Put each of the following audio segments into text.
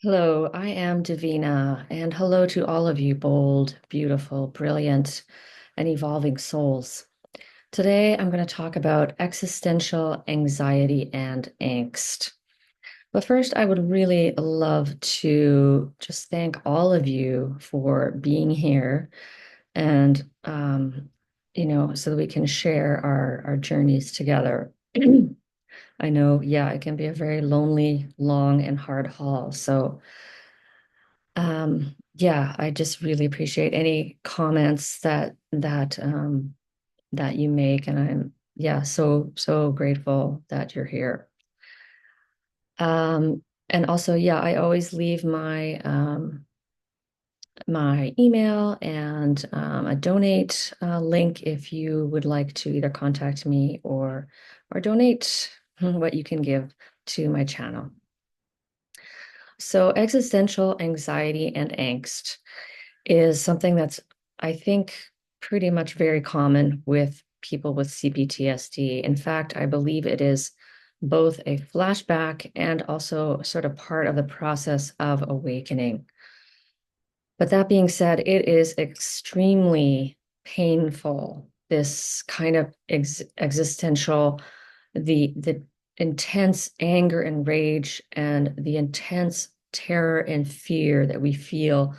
Hello, I am Devina, and hello to all of you bold, beautiful, brilliant, and evolving souls. Today, I'm going to talk about existential anxiety and angst. But first, I would really love to just thank all of you for being here and, so that we can share our journeys together. I know, yeah, it can be a very lonely, long, and hard haul. So, yeah, I just really appreciate any comments that you make, and I'm yeah, so grateful that you're here. And also, yeah, I always leave my email and a donate link if you would like to either contact me or donate what you can give to my channel. So, existential anxiety and angst is something that's, I think, pretty much very common with people with C-PTSD. In fact, I believe it is both a flashback and also sort of part of the process of awakening. But that being said, it is extremely painful, this kind of existential, the intense anger and rage and the intense terror and fear that we feel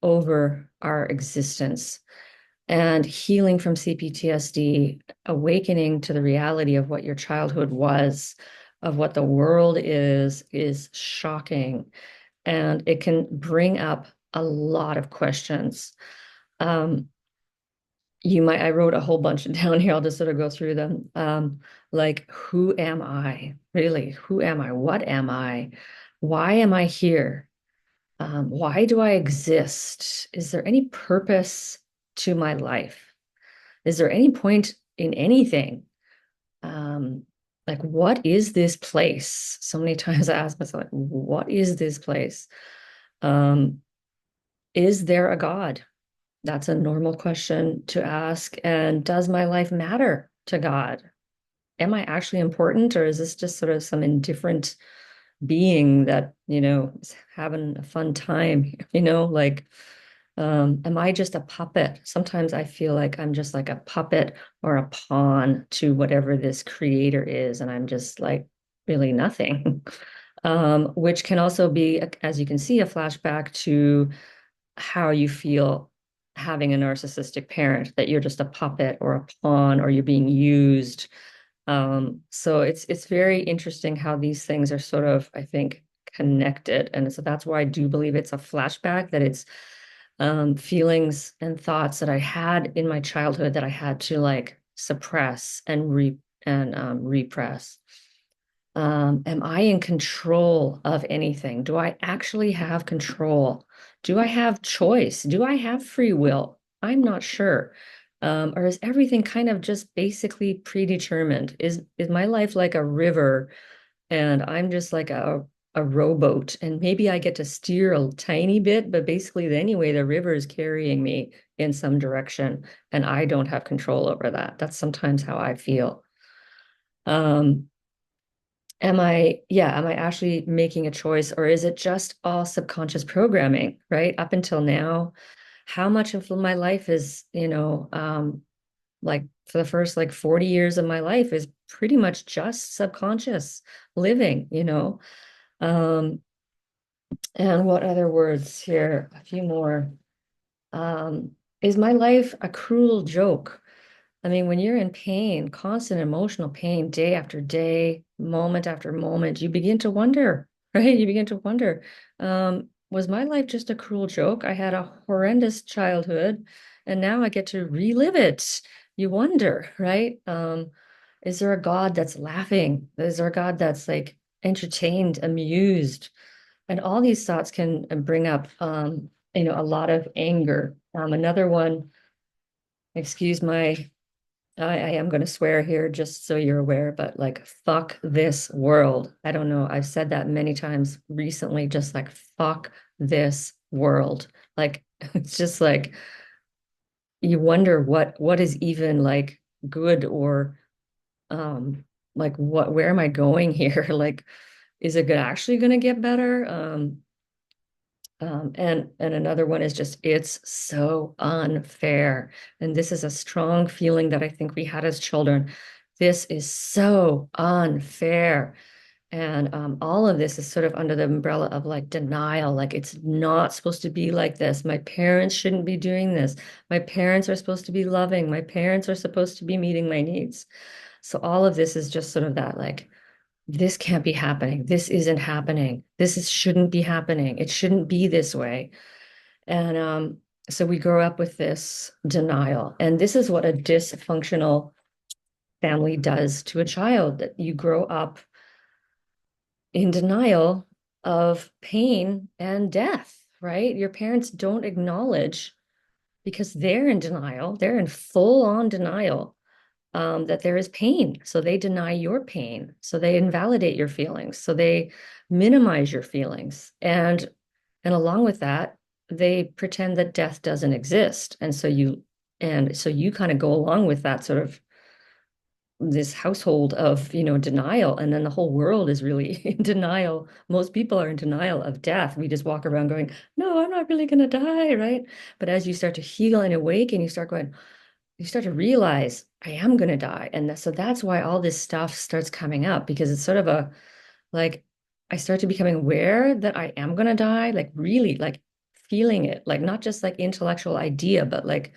over our existence. And healing from C-PTSD, awakening to the reality of what your childhood was, of what the world is shocking. And it can bring up a lot of questions. Um, I wrote a whole bunch down here. I'll just sort of go through them. Like, who am I? Really, who am I? What am I? Why am I here? Why do I exist? Is there any purpose to my life? Is there any point in anything? Um, like, what is this place? So many times I ask myself, like, what is this place? Um, is there a God? That's a normal question to ask. And does my life matter to God? Am I actually important, or is this just sort of some indifferent being that, is having a fun time, like, am I just a puppet? Sometimes I feel like I'm just like a puppet or a pawn to whatever this creator is, and I'm just like really nothing. Which can also be, as you can see, a flashback to how you feel having a narcissistic parent, that you're just a puppet or a pawn or you're being used. So it's very interesting how these things are sort of, I think, connected. And so that's why I do believe it's a flashback, that it's feelings and thoughts that I had in my childhood that I had to like suppress and repress. Am I in control of anything? Do I actually have control? Do I have choice? Do I have free will? I'm not sure. Or is everything kind of just basically predetermined? Is my life like a river and I'm just like a rowboat, and maybe I get to steer a tiny bit, but basically anyway, the river is carrying me in some direction and I don't have control over that. That's sometimes how I feel. Um, am I actually making a choice, or is it just all subconscious programming, right? Up until now, how much of my life is, like for the first like 40 years of my life is pretty much just subconscious living. Um, and what other words here? A few more. Um, is my life a cruel joke? I mean, when you're in pain, constant emotional pain, day after day, moment after moment, you begin to wonder, right? You begin to wonder, was my life just a cruel joke? I had a horrendous childhood, and now I get to relive it. You wonder, right? Is there a God that's laughing? Is there a God that's like entertained, amused? And all these thoughts can bring up, a lot of anger. Another one, excuse I am going to swear here just so you're aware, but like, fuck this world. I don't know. I've said that many times recently, just like, fuck this world. Like, it's just like, you wonder what is even like good, or where am I going here? Like, is it actually going to get better? And another one is just, it's so unfair. And this is a strong feeling that I think we had as children. This is so unfair. And all of this is sort of under the umbrella of like denial, like it's not supposed to be like this. My parents shouldn't be doing this. My parents are supposed to be loving. My parents are supposed to be meeting my needs. So all of this is just sort of that like, this can't be happening. This isn't happening. Shouldn't be happening. It shouldn't be this way. And so we grow up with this denial. And this is what a dysfunctional family does to a child, that you grow up in denial of pain and death, right? Your parents don't acknowledge, because they're in denial, they're in full on denial, that there is pain. So they deny your pain. So they invalidate your feelings. So they minimize your feelings. And along with that, they pretend that death doesn't exist. And so you kind of go along with that sort of this household of, denial. And then the whole world is really in denial. Most people are in denial of death. We just walk around going, no, I'm not really going to die, right? But as you start to heal and awaken, you start to realize I am going to die. And so that's why all this stuff starts coming up, because it's sort of like, I start to becoming aware that I am going to die, like really like feeling it, like not just like intellectual idea, but like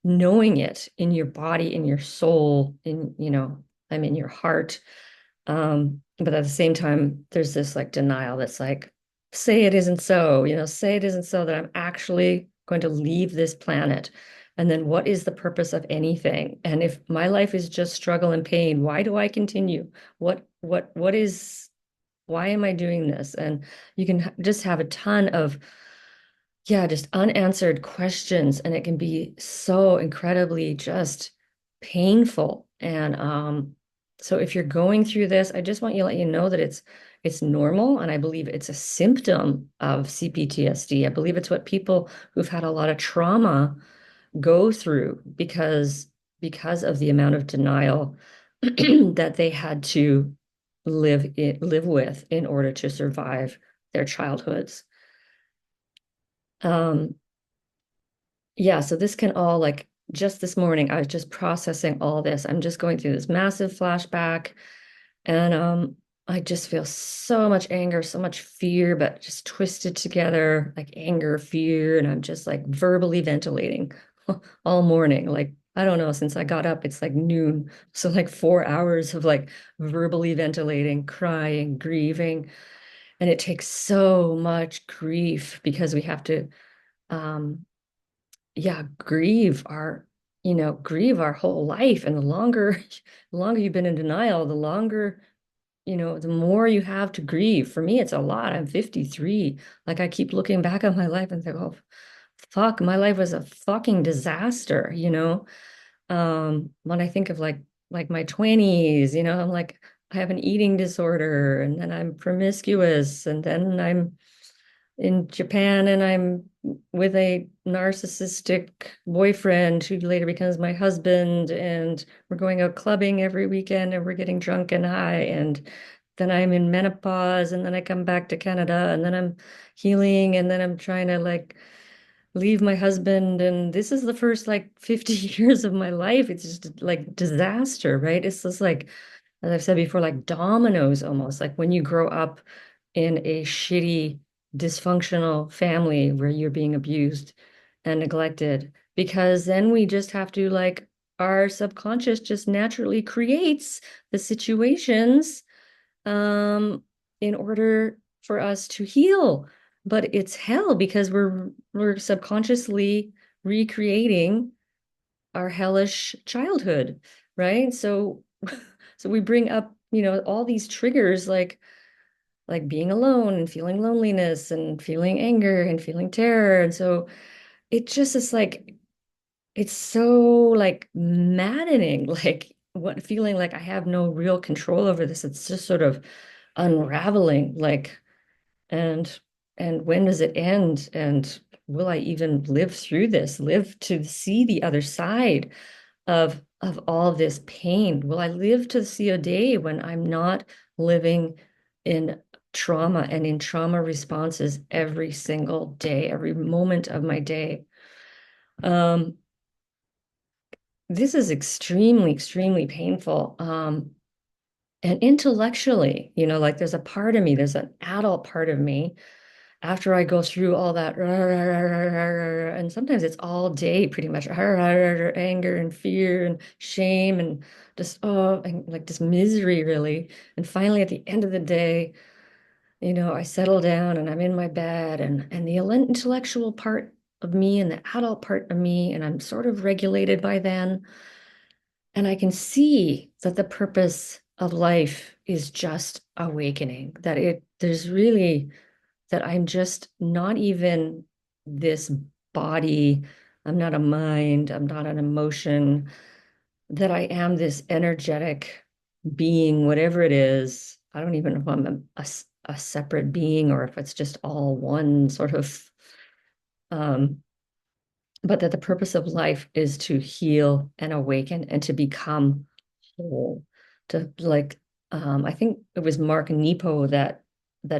knowing it in your body, in your soul, I'm in your heart. But at the same time, there's this like denial that's like, say it isn't so, say it isn't so that I'm actually going to leave this planet. And then what is the purpose of anything? And if my life is just struggle and pain, why do I continue? Why am I doing this? And you can just have a ton of, yeah, just unanswered questions, and it can be so incredibly just painful. And so if you're going through this, I just want you to let you know that it's normal, and I believe it's a symptom of CPTSD. I believe it's what people who've had a lot of trauma go through, because of the amount of denial that they had to live with in order to survive their childhoods. Um, Yeah, so this can all like, just this morning, I was just processing all this. I'm just going through this massive flashback, and I just feel so much anger, so much fear, but just twisted together, like anger, fear, and I'm just like verbally ventilating all morning. Like, I don't know, since I got up, it's like noon. So like 4 hours of like verbally ventilating, crying, grieving. And it takes so much grief, because we have to um yeah, grieve our whole life. And the longer the longer you've been in denial, the longer, the more you have to grieve. For me, it's a lot. I'm 53. Like, I keep looking back on my life and think, oh fuck, my life was a fucking disaster. When I think of like my 20s, I'm like, I have an eating disorder, and then I'm promiscuous, and then I'm in Japan, and I'm with a narcissistic boyfriend who later becomes my husband, and we're going out clubbing every weekend, and we're getting drunk and high, and then I'm in menopause, and then I come back to Canada, and then I'm healing, and then I'm trying to like leave my husband, and this is the first like 50 years of my life. It's just like disaster, right? It's just like, as I've said before, like dominoes almost. Like when you grow up in a shitty, dysfunctional family where you're being abused and neglected, because then we just have to like, our subconscious just naturally creates the situations um in order for us to heal. But it's hell, because we're subconsciously recreating our hellish childhood, right? So so we bring up, all these triggers, like being alone and feeling loneliness and feeling anger and feeling terror. And so it just is like, it's so like maddening, like what feeling like I have no real control over this. It's just sort of unraveling, like, and when does it end? And will I even live through this, live to see the other side of all this pain? Will I live to see a day when I'm not living in trauma and in trauma responses every single day, every moment of my day. Um, this is extremely, extremely painful. And intellectually, like there's a part of me, there's an adult part of me after I go through all that, and sometimes it's all day pretty much, anger and fear and shame and just, oh, and like this misery really. And finally, at the end of the day, I settle down and I'm in my bed and the intellectual part of me and the adult part of me, and I'm sort of regulated by then. And I can see that the purpose of life is just awakening, there's really that I'm just not even this body. I'm not a mind. I'm not an emotion, that I am this energetic being, whatever it is. I don't even know if I'm a separate being or if it's just all one sort of, um, but that the purpose of life is to heal and awaken and to become whole. To like, I think it was Mark Nepo that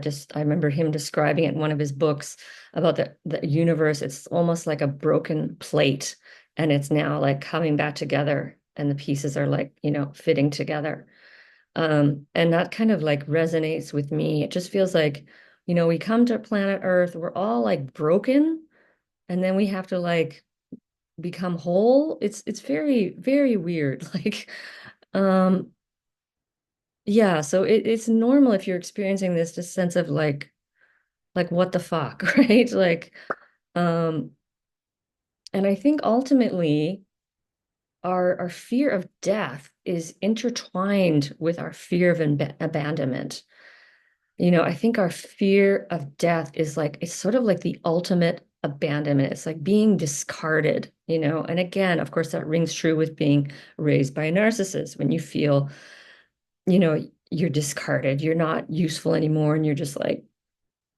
just I remember him describing it in one of his books about the universe. It's almost like a broken plate, and it's now like coming back together, and the pieces are like, fitting together. And that kind of like resonates with me. It just feels like, we come to planet Earth, we're all like broken, and then we have to like become whole. It's very, very weird. Like, um, yeah, so it's normal if you're experiencing this just sense of like what the fuck, right? Like, um, and I think ultimately our fear of death is intertwined with our fear of abandonment. I think our fear of death is like, it's sort of like the ultimate abandonment. It's like being discarded, and again, of course, that rings true with being raised by a narcissist when you feel, you're discarded, you're not useful anymore, and you're just like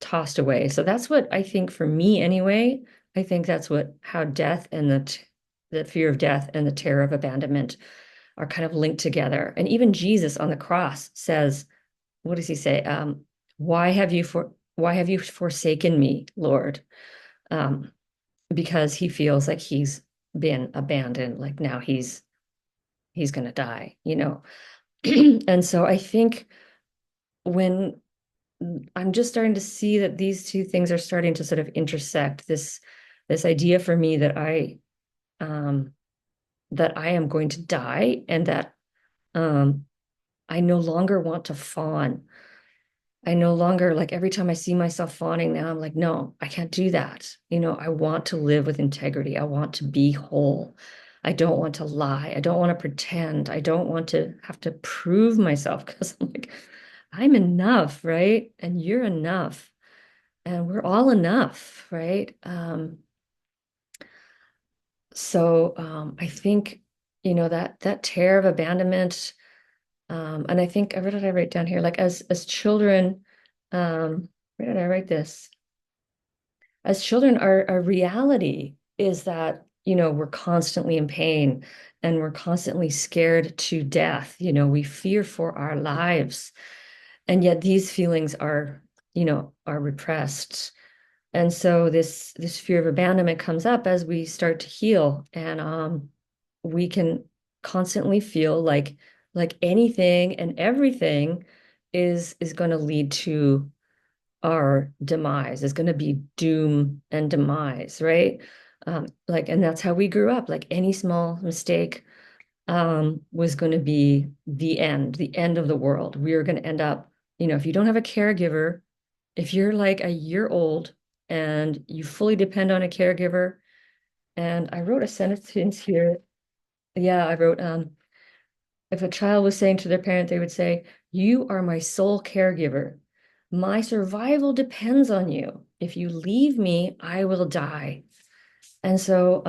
tossed away. So that's what I think for me anyway. I think that's how death and the fear of death and the terror of abandonment are kind of linked together. And even Jesus on the cross says, what does he say? Why have you forsaken me, Lord? Um, because he feels like he's been abandoned, like now he's gonna die. And so I think when I'm just starting to see that these two things are starting to sort of intersect, this idea for me um that I am going to die, and that um I no longer want to fawn. I no longer, like, every time I see myself fawning now, I'm like, no, I can't do that. I want to live with integrity. I want to be whole. I don't want to lie. I don't want to pretend. I don't want to have to prove myself, because I'm like, I'm enough, right? And you're enough. And we're all enough, right? I think, that terror of abandonment, and I think, where did I write down here? Like as children, where did I write this? As children, our reality is that, we're constantly in pain and we're constantly scared to death. We fear for our lives. And yet these feelings are repressed. And so this fear of abandonment comes up as we start to heal. And we can constantly feel like anything and everything is going to lead to our demise, is going to be doom and demise, right? And that's how we grew up. Like any small mistake was going to be the end of the world. We were going to end up, if you don't have a caregiver, if you're like a year old and you fully depend on a caregiver. And I wrote a sentence here. Yeah, I wrote, if a child was saying to their parent, they would say, "You are my sole caregiver. My survival depends on you. If you leave me, I will die." And so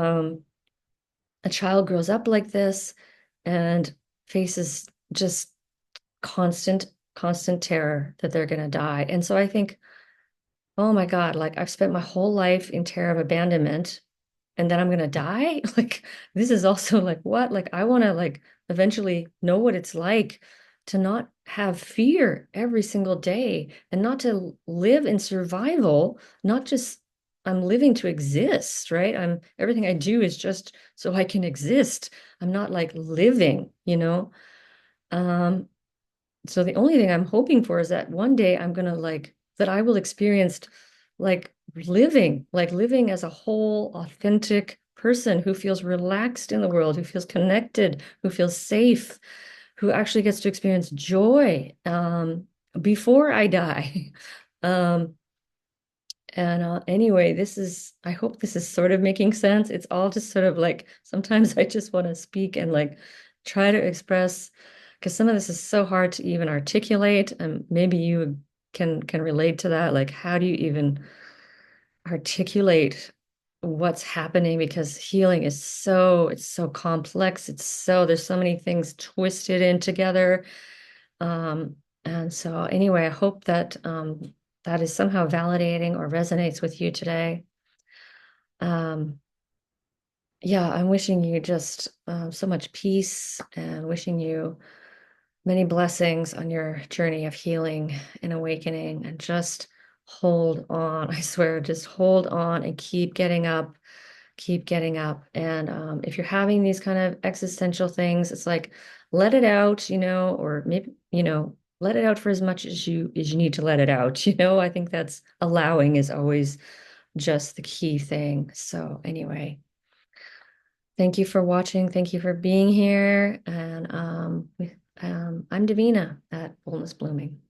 a child grows up like this and faces just constant, constant terror that they're going to die. And so I think, oh my God, like I've spent my whole life in terror of abandonment, and then I'm going to die. Like, this is also like, what? Like, I want to like eventually know what it's like to not have fear every single day and not to live in survival, not just I'm living to exist, right? I'm everything I do is just so I can exist. I'm not like living, you know? Um, so the only thing I'm hoping for is that one day I'm gonna like that I will experience like like living as a whole, authentic person who feels relaxed in the world, who feels connected, who feels safe, who actually gets to experience joy before I die. Um, and anyway, I hope this is sort of making sense. It's all just sort of like sometimes I just want to speak and like try to express, because some of this is so hard to even articulate. And maybe you can relate to that. Like, how do you even articulate what's happening? Because healing is it's so complex. There's so many things twisted in together. Um, and so anyway, I hope that that is somehow validating or resonates with you today. Um, yeah, I'm wishing you just so much peace and wishing you many blessings on your journey of healing and awakening. And just hold on. I swear, just hold on and keep getting up, keep getting up. And if you're having these kind of existential things, it's like let it out, or maybe, let it out for as much as you need to let it out. I think that's allowing is always just the key thing. So anyway, thank you for watching. Thank you for being here. And I'm Davina at Boldness Blooming.